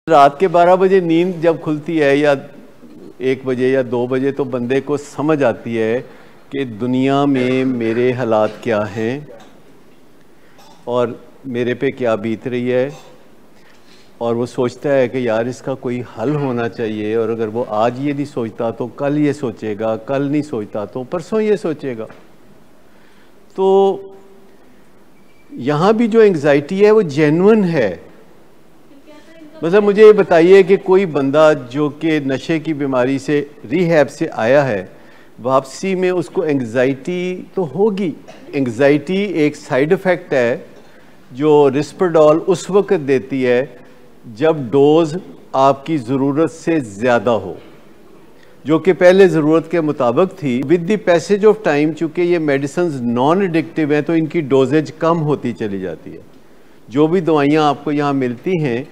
रात के 12 बजे नींद जब खुलती है या 1 बजे या 2 बजे तो बंदे को समझ आती है कि दुनिया में मेरे हालात क्या हैं और मेरे पे क्या बीत रही है, और वो सोचता है कि यार इसका कोई हल होना चाहिए। और अगर वो आज ये नहीं सोचता तो कल ये सोचेगा, कल नहीं सोचता तो परसों ये सोचेगा। तो यहाँ भी जो एंग्जाइटी है वो जेन्युइन है। मतलब मुझे ये बताइए कि कोई बंदा जो कि नशे की बीमारी से रिहैब से आया है, वापसी में उसको एंग्जाइटी तो होगी। एंग्जाइटी एक साइड इफ़ेक्ट है जो रिस्परडॉल उस वक्त देती है जब डोज आपकी ज़रूरत से ज़्यादा हो, जो कि पहले ज़रूरत के मुताबिक थी। With the passage of time, चूँकि ये मेडिसिन नॉन एडिक्टिव हैं तो इनकी डोजेज कम होती चली जाती है। जो भी दवाइयाँ आपको यहाँ मिलती हैं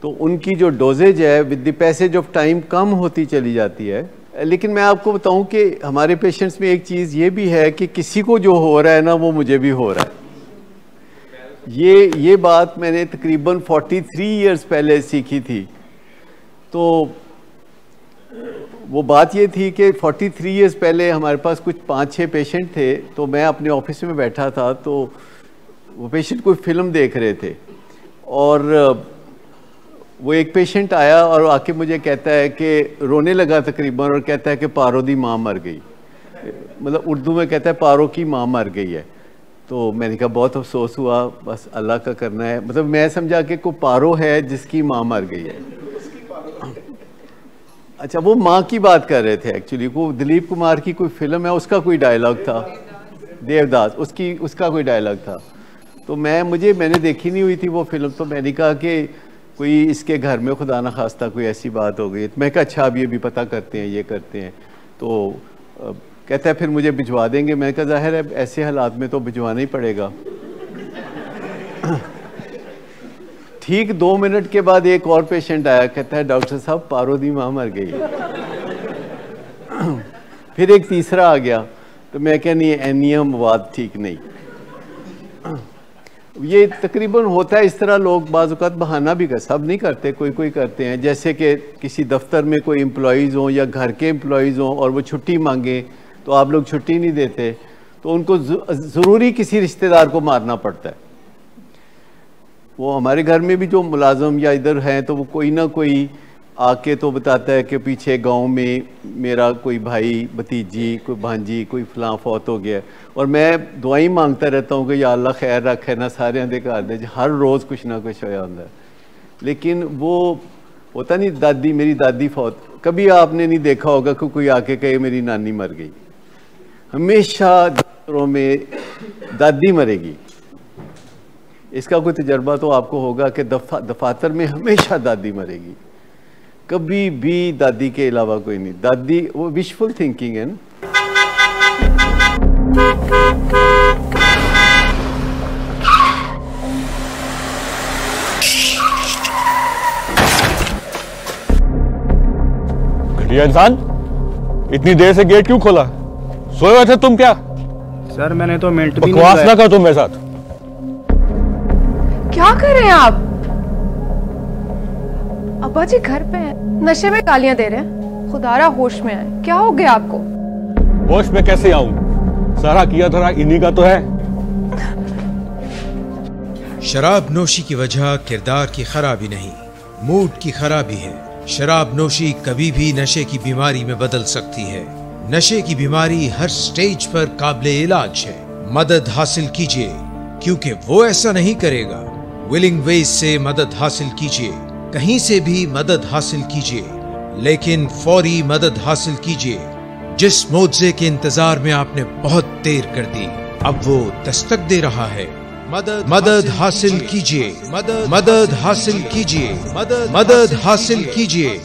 तो उनकी जो डोजेज है with the passage of time कम होती चली जाती है। लेकिन मैं आपको बताऊं कि हमारे पेशेंट्स में एक चीज़ ये भी है कि किसी को जो हो रहा है ना वो मुझे भी हो रहा है। ये बात मैंने तकरीबन 43 इयर्स पहले सीखी थी। तो वो बात ये थी कि 43 इयर्स पहले हमारे पास कुछ 5-6 पेशेंट थे। तो मैं अपने ऑफिस में बैठा था तो वो पेशेंट कोई फिल्म देख रहे थे और वो एक पेशेंट आया और आके मुझे कहता है कि रोने लगा तकरीबन, और कहता है कि पारो दी माँ मर गई। मतलब उर्दू में कहता है पारो की माँ मर गई है। तो मैंने कहा बहुत अफसोस हुआ, बस अल्लाह का करना है। मतलब मैं समझा कि कोई पारो है जिसकी माँ मर गई है। अच्छा, वो माँ की बात कर रहे थे एक्चुअली। वो दिलीप कुमार की कोई फिल्म है, उसका कोई डायलॉग था, देवदास, उसका कोई डायलॉग था। तो मैंने देखी नहीं हुई थी वो फिल्म। तो मैंने कहा कि कोई इसके घर में खुदा न खास्ता कोई ऐसी बात हो गई। तो मैं कहा अच्छा अब ये भी पता करते हैं, ये करते हैं। तो कहता है फिर मुझे भिजवा देंगे। मैं कहा जाहिर है ऐसे हालात में तो भिजवाना ही पड़ेगा। ठीक 2 मिनट के बाद एक और पेशेंट आया, कहता है डॉक्टर साहब पारो दी माँ मर गई। फिर एक तीसरा आ गया। तो मैं कहा नहीं, एनियम वाद ठीक नहीं। ये तकरीबन होता है इस तरह। लोग बाज़ औक़ात बहाना भी कर, सब नहीं करते, कोई करते हैं। जैसे कि किसी दफ्तर में कोई एम्प्लॉइज़ हों या घर के एम्प्लॉइज़ हों और वो छुट्टी मांगे तो आप लोग छुट्टी नहीं देते, तो उनको ज़रूरी किसी रिश्तेदार को मारना पड़ता है। वो हमारे घर में भी जो मुलाजम या इधर हैं तो वो कोई ना कोई आके तो बताता है कि पीछे गांव में मेरा कोई भाई, भतीजी, कोई भांजी, कोई फलां फौत हो गया। और मैं दुआई मांगता रहता हूँ कि या अल्लाह खैर रखे ना सारे दे घर दे। हर रोज़ कुछ ना कुछ होया होता है। लेकिन वो होता नहीं, दादी, मेरी दादी फौत, कभी आपने नहीं देखा होगा कि कोई आके कहे मेरी नानी मर गई। हमेशा दफ्तरों में दादी मरेगी। इसका कोई तजर्बा तो आपको होगा कि दफातर में हमेशा दादी मरेगी, कभी भी दादी के अलावा कोई नहीं। दादी वो विशफुल थिंकिंग है ना। घटिया इंसान, इतनी देर से गेट क्यों खोला? सोए हुए थे तुम क्या? सर मैंने तो मिनट भी बकवास ना करो तुम मेरे साथ। क्या कर रहे हैं आप? अब्बा जी घर पे हैं, नशे में गालियां दे रहे हैं। खुदारा होश में आए, क्या हो गया आपको? होश में कैसे आऊं? सारा किया धरा इन्हीं का तो है। शराब नोशी की वजह किरदार की खराबी नहीं, मूड की खराबी है। शराब नोशी कभी भी नशे की बीमारी में बदल सकती है। नशे की बीमारी हर स्टेज पर काबिले इलाज है। मदद हासिल कीजिए, क्योंकि वो ऐसा नहीं करेगा। विलिंग वेज से मदद हासिल कीजिए, कहीं से भी मदद हासिल कीजिए, लेकिन फौरी मदद हासिल कीजिए। जिस मुआवजे के इंतजार में आपने बहुत देर कर दी, अब वो दस्तक दे रहा है। मदद हासिल कीजिए, मदद हासिल कीजिए, मदद हासिल कीजिए।